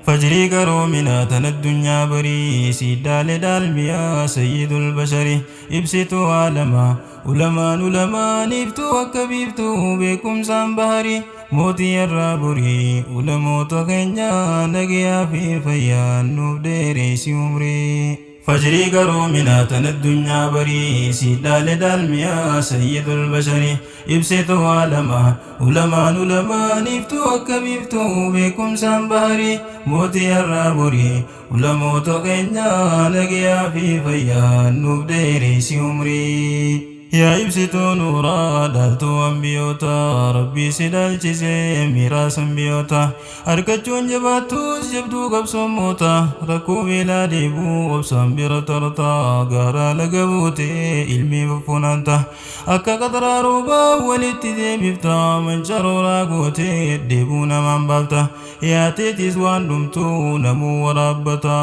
فجري كرومنا تن الدنيا بري سيدال دالميا سيد البشر ابسطوا عالما علماء نفتو وكبيفتو بكم سامبهري موتي الرابري علموتو كنجا نجيا في فيان نبديري سيومري فجري كرومنا تن الدنيا بري سيدال دالميا سيد البشر ابسطوا عالما علماء نفتو وكبيفتو بكم سامبهري موتي الرابري علموتو كنجا نجيا في فيان نبديري سيومري يا إبسطو نورا دالتو أنبيوتا ربي سدال جزي ميراس أنبيوتا أركتشون جباتوس جبدو قبصو موتا ركو بلا ديبو وبسام برطرطا غارا لقبوتي علمي بفنانتا أكا قدرا روبا ولتدي بفتا من شرورا قوتي ديبونا من بابتا يا تيتيس وان دمتو نمو ورابتا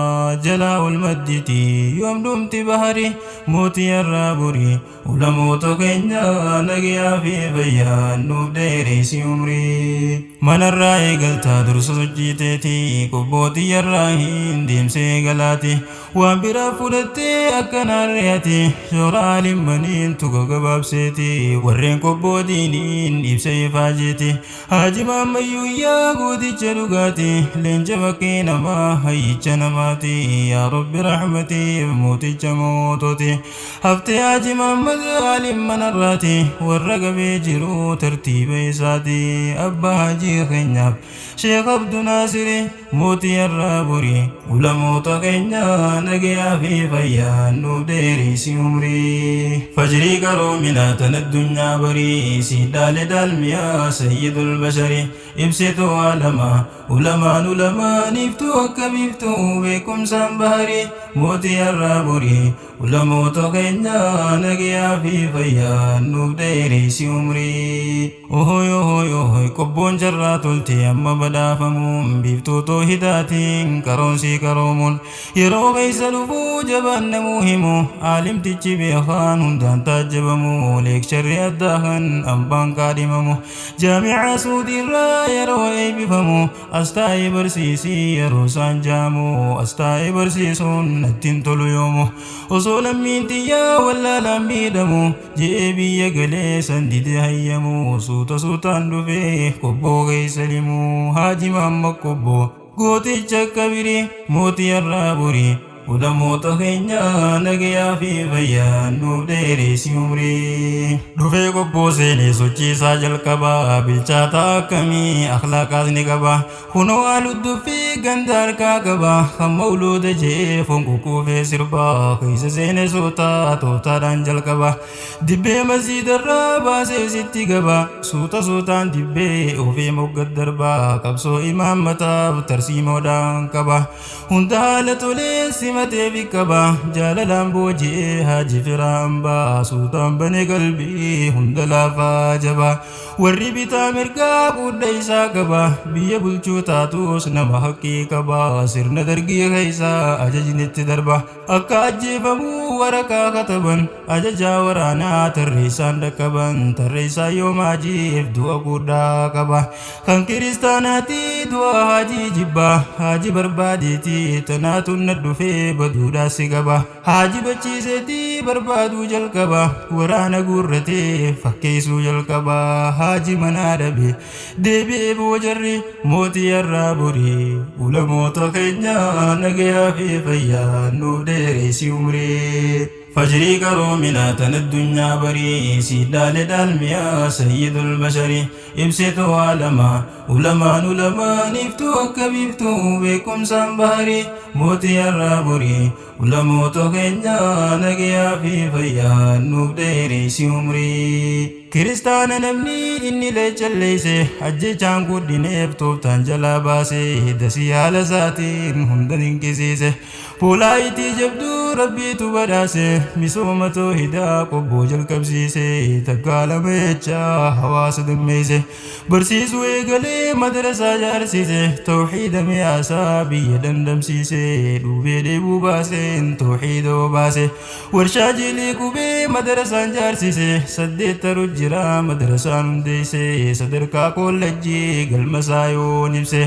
جلاو المدتي يوم دمتي بحري موتي الرابوري ولموتو كنجا نجيا في بيان نبديري سيومري من الرأي قلتا درس سجيتي كبوتي الراهين ديم سيقلاتي وانبرا فلتي أكنا رياتي شورا لمنين تقو قباب سيتي ورين كبوتينين إبسي فاجيتي حاجي ماميو يا قودي جلوغاتي لنجا بكينا ما هيجا نماتي يا رب رحمتي موتي جموتوتي هفتي حاجي مامد عالم من الراتي والرقبي جرو ترتيب إساتي أبا حاجي خنياب شيخ عبد ناصري موتي الرابوري ولموت خنيا نجيا في فيان نبديري سيومري فجري كرومنا تن الدنيا بري سيدال دالميا سيد البشر ابسطوا عالما علماء نفتو وكبيفتو بكم سامبهري موتي الرابوري ولموت خنيا نجيا في فيان نبديري سيومري اوهوي كبون جرات التي أما بدافمون بيفتو توهداتين كرونسي كرومون يرو غيس لفو جبان موهمو عالم تجي بيخان هندان تجبمو ليك شري الدهن أمبان قادممو جامعة سودي را يرو ايبفمو أستاي برسيسي يرو سانجامو أستاي برسيسون نتين تلو يومو وصولا من تيا ولا لامبيدمو جيبي يغلي سندي هيمو سوطان دفه كبو غيسلمو حاجي ماما كبو قوتي چكبري موتي الرابوري ولموت خنيا نجيا في فيان نبديري سيومري دفه كبو سيني سوچي ساجل كبا بلچاتا كمي أخلاق ازني كبا خنو آلو دفه گندار كبا خم مولود جي فنكو كوفي سربا خيس زين سوتا توتا دانجل كبا دبه مسجد الرابا سيستي كبا سوطان دبه اوفي مقد دربا قبسو امام متاب ترسيمو دان كبا هندالتو لسي متي في كبا جالالان بوجي حاجي فرامبا سوطان بني قلبي هندلا فاجبا ورّي بيتا مرقا قديسا كبا بيه بلچو تاتوس نما حقي كبا سرنا درگي غيسا أججنت دربا أكا أجيفمو ورقا خطبا أججا ورانا تريسان دكبا تريسا يوم أجيف دوا قدا كبا خان كريستاناتي دوا حاجي جبا حاجي برباديتي تناتو ندفي بدودا سيقبا حاجي بچي سيتي بربادو جلقبا ورانا قرتي فكيسو جلقبا حاجي منادبي ديبي بوجري موتي الرابوري ولموت خنيا نجيا في فيان نبديري سيومري فجري كرومنا تن الدنيا بري سيدال دالميا سيد البشر ابسطوا عالما علماء نفتو وكبيفتو بكم سامبهري موتي الرابوري ولموت خنيا نجيا في فيان نبديري سيومري كريستانا نمني إني ليجليسي أجي جانكو دينيف توفتان جلا باسي دسي على ذاتين هندن انكسيسي بولايتي جبدو ربي تبداسي مسومتو هدا قبو جل كبسيسي تقال ميجا حواس دميسي برسيسو ايقلي مدرسة جارسيسي توحيد مياسا بيدن دمسيسي دوبي ديبو باسين توحيدو باسي ورشاجي ليكو بي مدرسة جارسيسي سديت ترج jira madrasaan hundeesse sadarkaa kollejjii galmasaa yoo nibse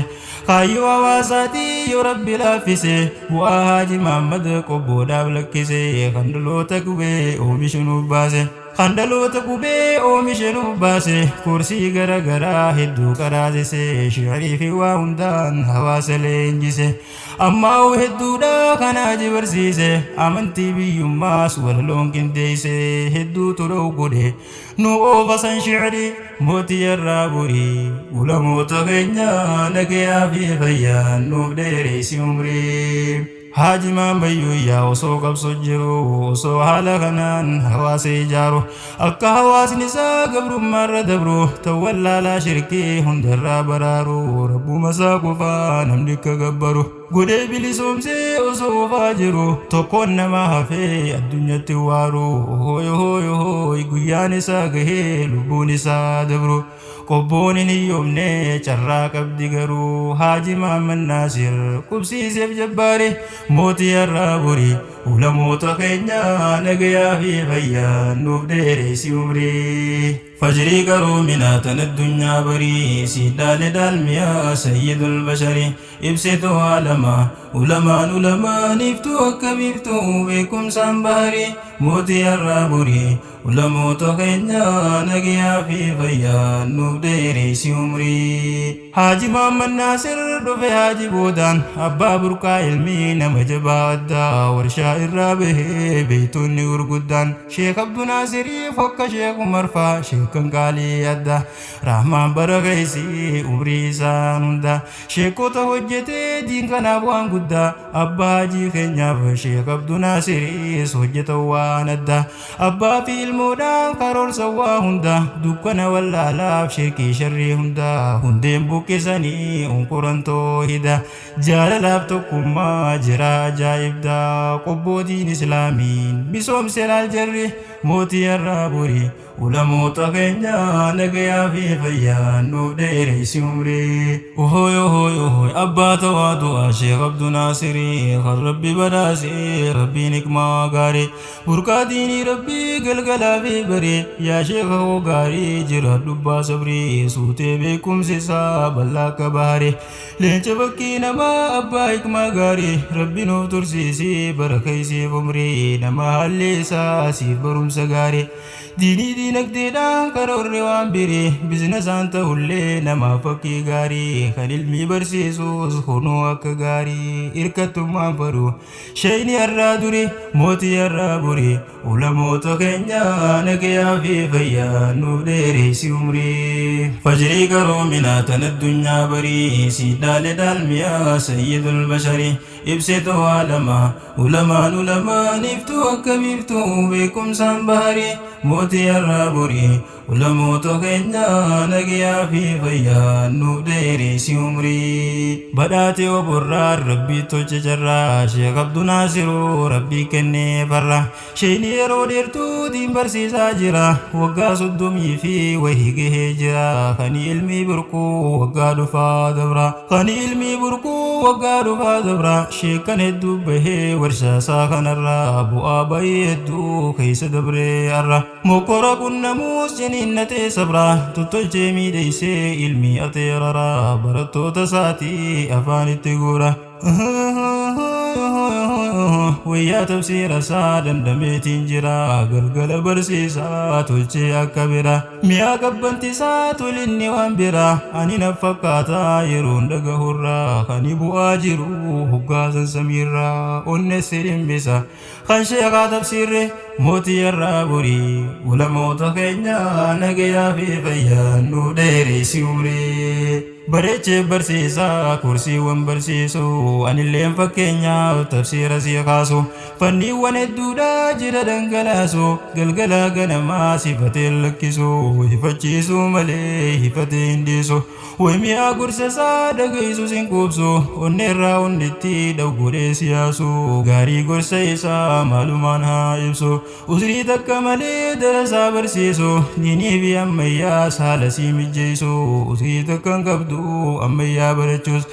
kaayyoo hawaasaati yoo rabbi laaffise bu'aa Haaji Muhammad qobboodhaaf lakkise kan dhaloota gubee oomishuuf baase Khandaloota gubee oomishuuf baase kursii garagaraa hedduu qaraasise shiirii fi waa hundaan hawaasa leenjise ammaa hedduudha kana barsiise amantii biyyummaas walaloon qindeesse hedduu toloo godhe nu oofasan shiirii mootii irraa burii ulamoota keenya nagayaa fi fayyaan nuuf dheeressi umrii Haaji Maambayyoo osoo qabsoo jiru osoo haala kanaan hawaasa ijaaru akka hawaasni isaa gabrummaarra dabru tawwallaalaa shirkii hundarraa baraaru rabbuma isaa qofaa namni akka gabbaru godhee bilisoomsee osoo oofaa jiru tokkoon nama hafee addunyaatti waaru hooy guyyaan isaa gahee lubbuun isaa dabru qobboon hin hiyyoomne carraa qabdi garuu Haaji Muhammad Naasir qubsiiseef jabbaare mootii irraa burii ulamoota keenya nagayaa fi fayyaan nuuf dheeressi umrii فجري قروا مناتنا الدنيا بري سيدال دالميا سيد البشر ابسطوا عالما علماء نفتوا كبيفتوا بكم سنبهري موتي الرابري ولموت خينا نقيا في فيان نبديري سيمري Haaji Muhammad Naasir dhufe Haaji boodaan abbaa burqaa ilmii nama jabaa addaa warshaa irraa bahee beeytonni gurguddaan Sheek Abduu Naasiriif akka Sheek Umar faa sheekan qaalii addaa rahmaan bara keessa umrii isaan hunda sheekota hojjetee diin kanaaf waan guddaa abbaa Haajii keenyaaf Sheek Abduu Naasiris hojjetan waan addaa abbaa fi ilmoodhaan karoorsa waa hunda dukkana wallaalaaf sheekii sharrii hunda hundeen buqqisanii unqurantoo hida jaalalaaf tokkummaa jira ajaa'ibda qobbootiin islaamiin misoomse laal jarri mootii irraa burii ulamoota keenya nagayaa fi fayyaan nuuf dheeressi umrii ohooy abbaa tawaadu'a Sheek Abduu Naasirii kan rabbi badhaasee rabbiin hikmaa gaarii burqaa diinii rabbii galgalaa fi baree yaa sheeka hoo gaarii jira dubbaa sabrii suutee beekumsi isaa bal'aa akka baharee leenca bakkii namaa abbaa hikmaa gaarii rabbi nuuf tursiisii barakeessiif umrii nama haalli isaa siif barumsa gaarii diinii diinagdeedhaan karoorri waan biree bizinasaan ta'ullee namaaf fakkii gaarii kan ilmii barsiisuus kunoo akka gaarii hirkattummaan fadhu sheeyni irraa duri mootii irraa burii ulamoota keenya nagayaa fi fayyaan nuuf dheeressi umrii fajrii qaroominaa tan addunyaa barii siidaalee daalmiyaa sayyidul basharii ibsituu aalamaa ulamaan iftuu akka biiftuu beekumsaan baharii mootii irraa burii ulamoota keenya nagayaa fi fayyaan nuuf dheeressi umrii badhaate oborraa rabbii tolche jarraa Sheek Abduu Naasiruu rabbii kennee farra sheeyni yeroo dheertuu diin barsiisaa jira waggaa 30 fi wahii gahee jira kan ilmii burquu waggaa dhufaa dabra sheekan hedduu bahee warshaa isaa kanarraa bu'aa bahii hedduu keessa dabree arra mokora qunnamuus jiniinnatee sabraa tottolchee miidheessee ilmii ateeraraa barattoota isaatii afaanitti guura wayyaa tafsiira isaa dandameetiin jira galgala barsiisaa tolchee akka bira mi'a qabbanti isaa tolinni waan bira ani na fakkaataa yeroon dhagahurraa kan bu'aa jiru hoggaasan samiirraa onnessi dhimbisa kan sheekaa tafsiirre mootii irraa burii ulamoota keenya nagayaa fi fayyaan nuuf dheeressi umrii bareechee barsiisaa kursiiwwan barsiisuu anilleen fakkeenyaaf tafsiira si kaasu fanniiwwan hedduudha jira dhangalaasu galgala ganamaa sifatee lakkisu hifachiisuu malee hifatee hin dhiisu waymiyaa gorsa isaa dhaggeessu sin quubsu onneerraa hunditti dhawgodhee siyaasu gaarii gorsa isaa maalumaan haa ibsu usrii takka malee darasaa barsiisu diinii fi ammayyaa saala sii mijjeessu usrii takka hin qabdu qabdu ammayyaa barachuus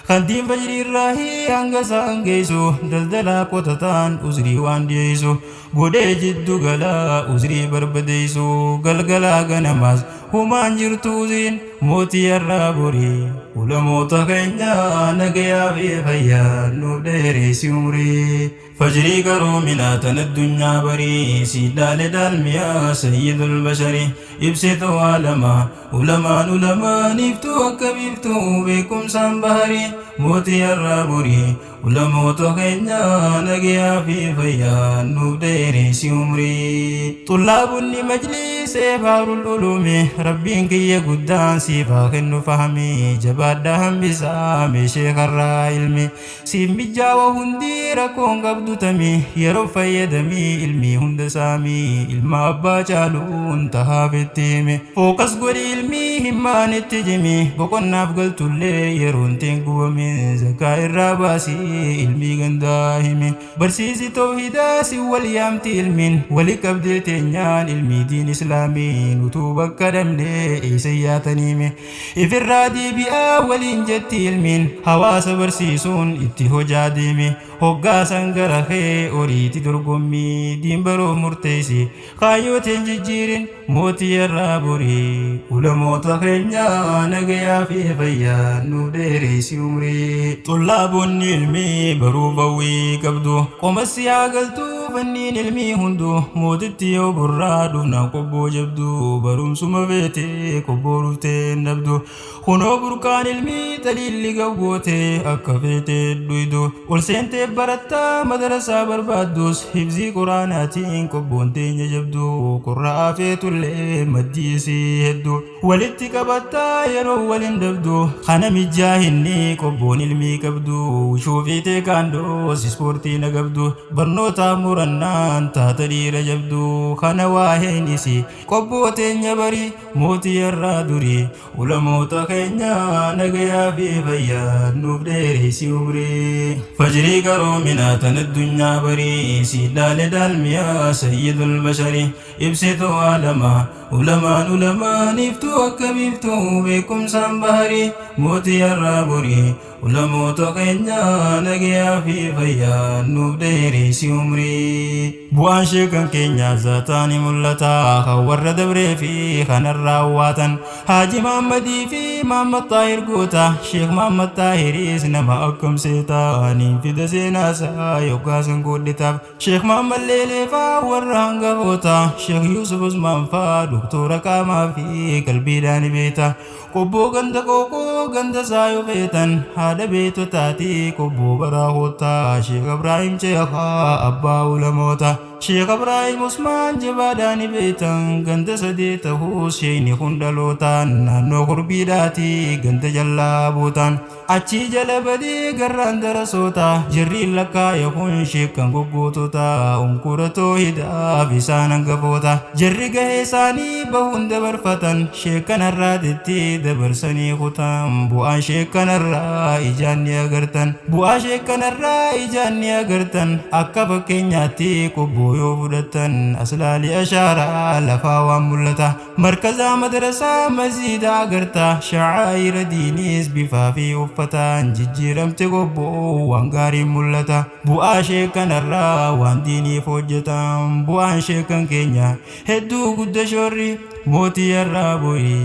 kantiin fajrii irraahi hanga isaan geessu daldalaa qotataan uzrii waan dhiyeessu godhee jiddu galaa uzrii barbadeessu galgalaa ganamaas humaan jirtu uzriin mootii irraa borii ulamoota keenya nagayaa fi fayyaa nuuf dheeressi umrii فجري قرو مناتنا الدنيا بري سيدا لدالميا سيد البشر ابسطوا عالما علماء نفتو وكبفتو بكم سنبهري موتي الرابري علماء تخينا نقيا في فيا نبديري سيومري طلاب مجلس فار العلوم ربين كي قدان سيفا خنو فهمي جباد دهم بسامي شيخ الرائلمي سيف مجاوة هندي ركون قبض تمي يرو فيدمي علمي هند سامي علما أبا جالون تهافتيمي فوقس قولي علمي همان التجمي بقنا فقلت اللي يرون تنقو من زكاة الراباسي علمي غنداهمي برسيسي توحيداسي واليامتي علمين ولك أبدلتنيان علمي دين إسلامي نتوبك كدمني إيسياتنيمي إفرادي بأولين جتي علمين حواس برسيسون اتهو جاديمي هقا سنگرخي أوريتي درقمي دين برو مرتيسي خايوتين ججيرين موتي الرابوري علموت خينيا نقيا في فيا نوديري سيومري طلاب علمي برو بوي قبدو قمسي عقلتو فنين علمي هندو موتتي وبرادو ناقبو جبدو بروم سمبيتي قبو رفتين نبدو خنو بركان علمي تليل قبوتي أكفتي دويدو والسنتي برتا مدرسة بربادوس حفظي قرآناتين قبون تين جبدو قرآ فيتو اللي مديسي هدو ولدتي كبتا يرو ولين دبدو خانا مجاهني قبون علمي قبدو وشوفي تيكاندو سيسبورتي نقبدو برنوتا مرنان تاتري رجبدو خانا واهينيسي قبو تين يبري موتي الرادوري ولموتا خينيا نقيا في فيا نوبديري سيوبري فجري قرو مناتنا الدنيا بري سيدا لدالميا سيد البشر ابسطوا عالما علماء نفتو وكبفتو بكم سنبهري موتي الرابري علماء تقينا نقيا في فيا نبديري سيومري بوان شكا كينيا زاتاني ملتا خور دبري في خان الراواتا حاجي محمدي في محمد طاهر قوتا شيخ محمد طاهر سنما أكم سيتاني في دسينا سا يوكاسن قدتاب شيخ محمد ليلي فا ورهنغ قوتا شيخ يوسف عثمان فا دكتور كاما في قلبي داني بيتا قبو غند قوقو غند سايو بيتن هذا بيتو تاتي قبو براهوتا شيخ إبراهيم شيخا أبا علموتا شيخ إبراهيم عثمان جباداني بيتن غند سديته شيني خندلوتا نانو قربي داتي غند جلابوتا أچي جلبدي غران درسوتا جري لكا يكون شيخا قبوتوتا انكورتو هدا بسانا قبوتا جري غيساني بهون دبرفتن شيخا نرادتي دبرسني ختام بوان شيخا نرا إجاني أغرتن بوان شيخا نرا إجاني أغرتن أكا فكينياتي قبو يوفدتن أسلالي أشارة لفا وملتا مركزا مدرسة مزيد أغرتا شعائر دينيس بفافي وفتان ججيرم تقبو وانغاري ملتا بوان شيخا نرا وان ديني فوجتان بوان شيخا كينيا هدو قد شوري موتي الرابوي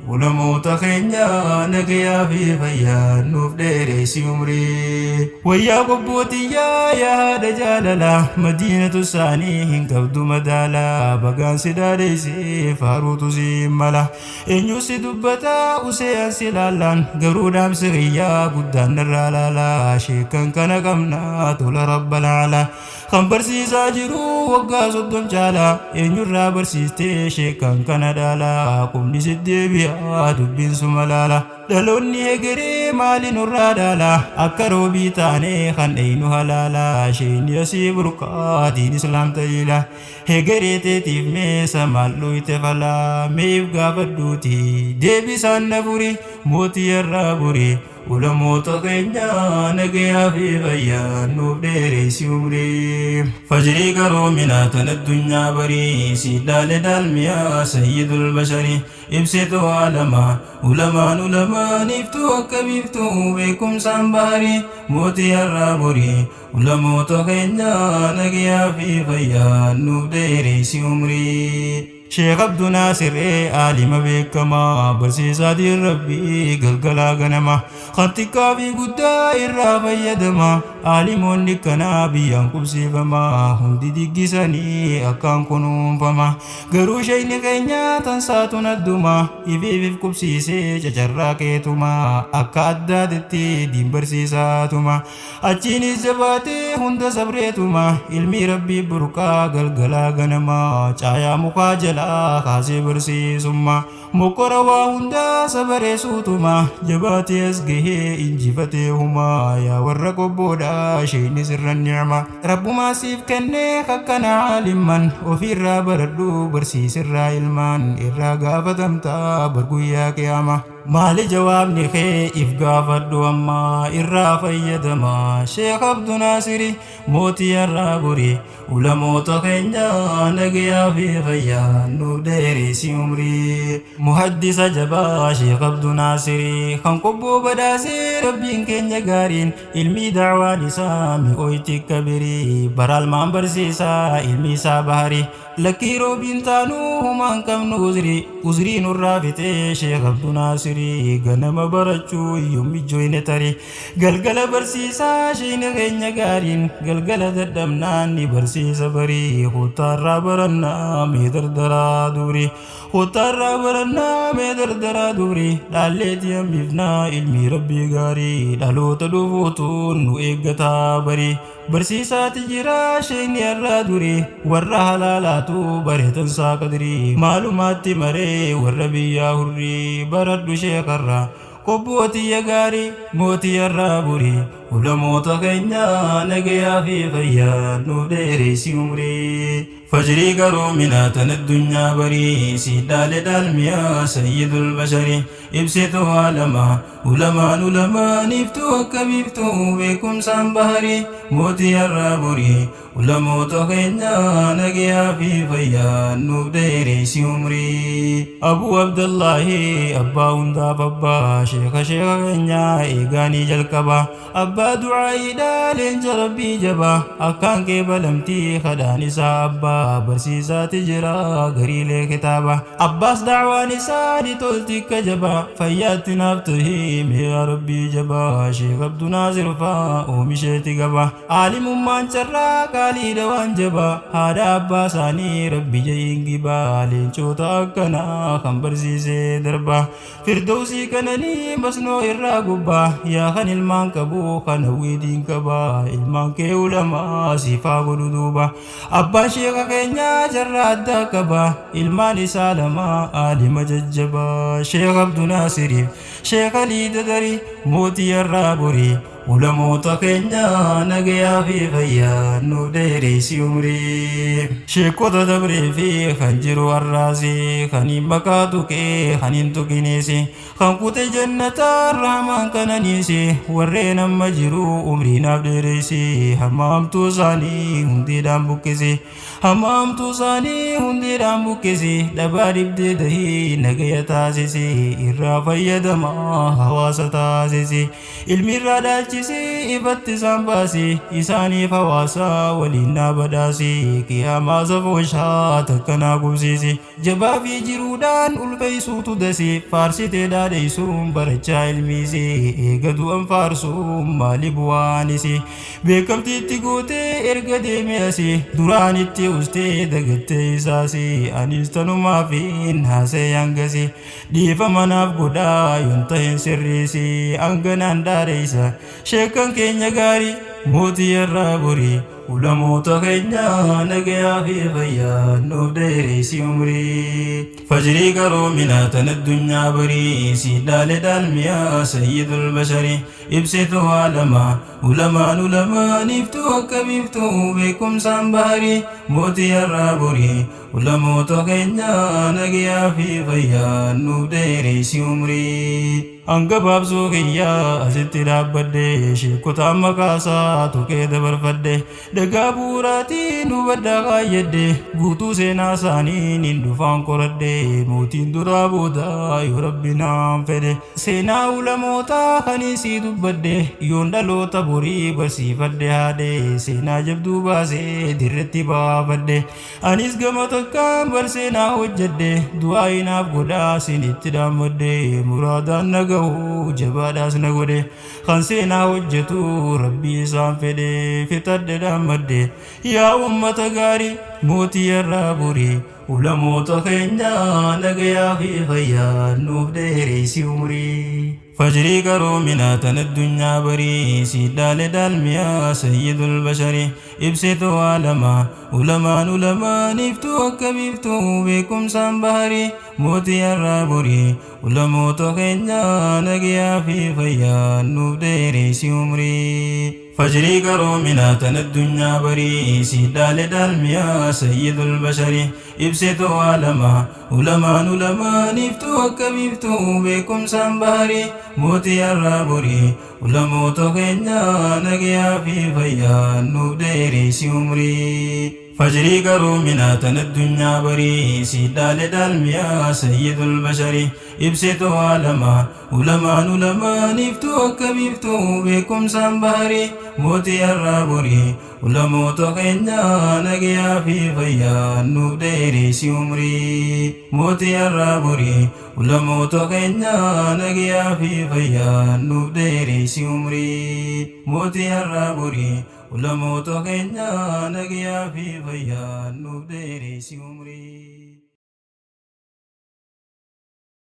ولموت خينيا نقيا في فيا نفديري سيومري ويا قبوتي يا هذا جاللا مدينة الثاني هنكبد مدالا بغان سداري سي فاروت زيمالا إنيو سدبتا وسيان سلالان قرودام سغيا قدان الرالالا شيكا كان قمنا طول رب العلا خمبرسي ساجرو وقا صدن جالا إنيو رابرسيستي شيكا كان دالا قمني سدي بيا دبين سمالالا دلوني هجري مالي نورا دالا أكرو بيتاني خان اينو هلالا شين يسي بركا دين اسلام تيلا هجري تيتيف ميسا مالو يتفلا ميف غافدوتي ديبي سان نبوري موتي الرابوري ulamoota keenya nagayaa fi fayyaa nuuf dheereysi umrii. Fajrii garoominaa tan addunyaa barii siidaale daalmiyaa sayyidul basharii ibsituu alamaa ulamaan iftuu akka biiftuu beekumsaan baharii mootii har'aa borii ulamoota keenya nagayaa fi fayyaa nuuf dheereysi umrii. Sheekh Abduu Naasir aalima beekamaa barsiisaa diin rabbii galgalaa ganama khattikaa fi guddaa irraa fayyadama aalimoonni kanaa biyyaan qubsiifamaa hundi diggisanii akkaan kunuunfama garuu sheeyni keenya tansaatuun adduma ifiif qubsiisee cacarraa keetuma akka addaatitti diin barsiisaatuma achiinis jabaatee hunda sabreetuma ilmi rabbii burqaa galgalaa ganama caayaa mukaa jala kaasee barsiisummaa mokora waa hundaa sabareessuutuma jabaatee as gahee injifatee humaa yaa warra qobboodhaa sheeyni sirra ni'ma rabbumaa siif kennee akkana aalimman ofiirraa baradhu barsiisirraa ilmaan irraa gaafatamtaa barguyyaa qiyaama. Maali jawaabni kee if gaafadhu amma irraa fayyadama Sheekh Abduu Naasir mootii har'aa borii ulamoota keenya nagayaa fi fayyaa nuuf dheereysi umrii. Muhaddisa jabaa Sheekh Abduu Naasir kan qobboo badhaasee rabbiin keenya gaariin ilmi da'waan isaa mi'ooyti kabirii baraalmaan barsiisaa ilmi isaa baharii lakkii roobiin taanuu humaan qabnu uzrii nurraa fixee Sheekh Abduu Naasir ganama barachuu yoommi jooyne tarii galgala barsiisaa sheeyni keenya gaariin galgala dadhabnaan ni barsiisa barii hutaarraa barannaa mee dardaraa durii hutaarraa barannaa mee dardaraa durii dhaalleetii hambifnaa ilmi rabbii gaarii dhaloota dhufuutuun nu eeggataa barii barsiisaati jira sheeyni har'aa durii warra halaalaatu bareetan saa qadirii maalumaatti maree warra biyyaa hurrii baradhu sheekarraa qobbootii gaarii mootii har'aa borii ulamoota keenya nagayaa fi fayyaa nuuf dheereysi umrii. Fajrii garoominaa tan addunyaa barii siidaale daalmiyaa sayyidul basharii ibsituu alamaa ulamaan iftuu akka biiftuu beekumsaan baharii mootii har'aa borii ulamoota keenya nagayaa fi fayyaa nuuf dheereysi umrii. Abuu Abdallahi abbaa hundaaf abbaa sheeka keenya eegaanii jalqabaa abbaa du'aayiidhaa leenca rabbii jabaa akkaan kee balamtii kadhaan isaa abbaa barsiisaati jira gariilee kitaaba abbaas da'waan isaa ni tolti akka jabaa fayyaatti naaf tahii mee rabbii jabaa Sheekh Abduu Naasir faa oomisheeti gabaa aalimummaan carraa qaaliidha waan jabaa haadha abbaa isaanii rabbi jahiin gibaa leencoota akkanaa kan barsiisee darbaa firdawsii kananii masnoo irraa gubbaa yaa kan ilmaan qabu kan hawwiitiin qabaa ilmaan kee ulamaa siifaa godhu duuba abbaan sheeka keenya jarraa addaa qaba ilmaan isaa lama aalima jajjabaa Sheekh Abduu Naasiriif Sheekh Alii Dadarii mootii har'aa borii ulamoota keenya nagayaa fi fayyaa nuuf dheereysi umrii. Sheekota dabree fi kan jiru har'aasi kan hin maqaa tuqee kan hin tuqineesi kan kute jannataa rahmaan kananiisi warreen amma jiru umrii naaf dheereysi hammaamtuu isaanii hundiidhaan buqqisi hammaamtuu isaanii hundiidhaan buqqisi dhabaa dibdee dahii nagaya taasisi irraa fayyadamaa hawaasa taasisi ilmi irraa dhaalchi ifatti isaan baasi isaaniif hawaasa waliin dhaabadhaasi qiyaamaa safooshaa takkanaa gubsiisi jabaa fi jiruudhaan ulfeessuutu dasi faarsitee dhaadheessuun barachaa ilmiisi eega du'an faarsuun maali bu'aanisi beekamtiitti gootee erga deeme asi duraanitti ustee dagattee isaasi anis tanumaafiin haasee hangasi dhiifama naaf godhaa yoon ta'een sirriisi hanganaan dhaadheessa sheekan keenya gaarii mootii har'aa borii ulamoota keenya nagayaa fi fayyaa nuuf dheereysi umrii. Fajrii garoominaa tan addunyaa barii siidaale daalmiyaa sayyidul basharii ibsituu alamaa ulamaan iftuu akka biiftuu beekumsaan baharii mootii har'aa borii ulamoota keenya nagayaa fi fayyaa nuuf dheereysi umrii. Angabaab suuqiyyaa asitti dhaabbadde sheekota makaasaa tuqee dabarfadde dhagaa bu'uuraatiin hubaddaa kaayyadde guutuu seenaa isaaniin hin dhufaan qoradde mootiin duraa boodaa yoo rabbi naan fedhe seenaa ulamootaa kaniisii dubbadde yoon dhaloota borii barsiifadde haadhe seenaa jabduu baasee dirretti baafadde anis gama takkaan barseenaa hojjedde du'aa inaaf godhaa sinitti dhaammadde muraadaan naga jabaadhaas na godhe kan seenaa hojjetu rabbii isaan fedhe fixadhe dhaammadde yaa ummata gaarii mootii irraa burii ulamoota keenya nagayaa fi fayyaa nuuf dheereessi umurii فجري كرو مناتن الدنيا بري سيدال دالميا سيد البشر ابسطوا عالما علماء نفتو وكبفتو بكم سنبهري موتي الرابري علموتو خينيا نغيا في فيا نبديري سيومري فجري كرو مناتن الدنيا بري سيدال دالميا سيد البشر ابسطوا عالما علماء نفتو وكبفتو بكم سنبهري موتي الرابري ulamoota keenya nagayaa fi fayyaa nuuf dheereessi umurii فجري كرو مناتن الدنيا بري سيدال دالميا سيد البشر ابسطوا عالما علماء نفتو وكبفتو بكم سنبهري موتي الرابري علموتا keenya nagayaa fi fayyaa nuuf dheereessi umurii mootii arraaburii ulamoota keenya nagayaa fi fayyaa nuuf dheereessi umurii mootii arraaburii ulamoota keenya nagayaa fi fayyaa nuuf dheereessi umurii